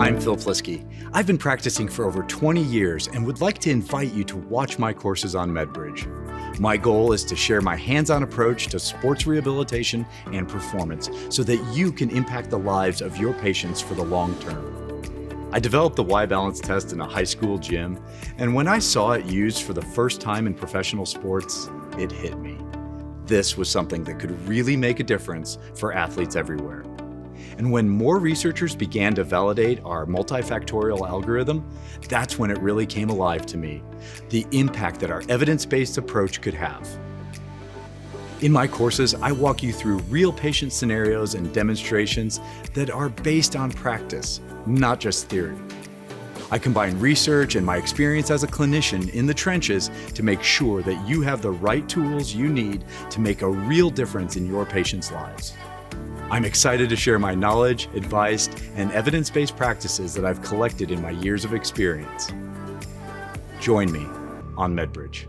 I'm Phil Plisky. I've been practicing for over 20 years and would like to invite you to watch my courses on MedBridge. My goal is to share my hands-on approach to sports rehabilitation and performance so that you can impact the lives of your patients for the long term. I developed the Y-Balance test in a high school gym, and when I saw it used for the first time in professional sports, it hit me. This was something that could really make a difference for athletes everywhere. And when more researchers began to validate our multifactorial algorithm, that's when it really came alive to me, the impact that our evidence-based approach could have. In my courses, I walk you through real patient scenarios and demonstrations that are based on practice, not just theory. I combine research and my experience as a clinician in the trenches to make sure that you have the right tools you need to make a real difference in your patients' lives. I'm excited to share my knowledge, advice, and evidence-based practices that I've collected in my years of experience. Join me on MedBridge.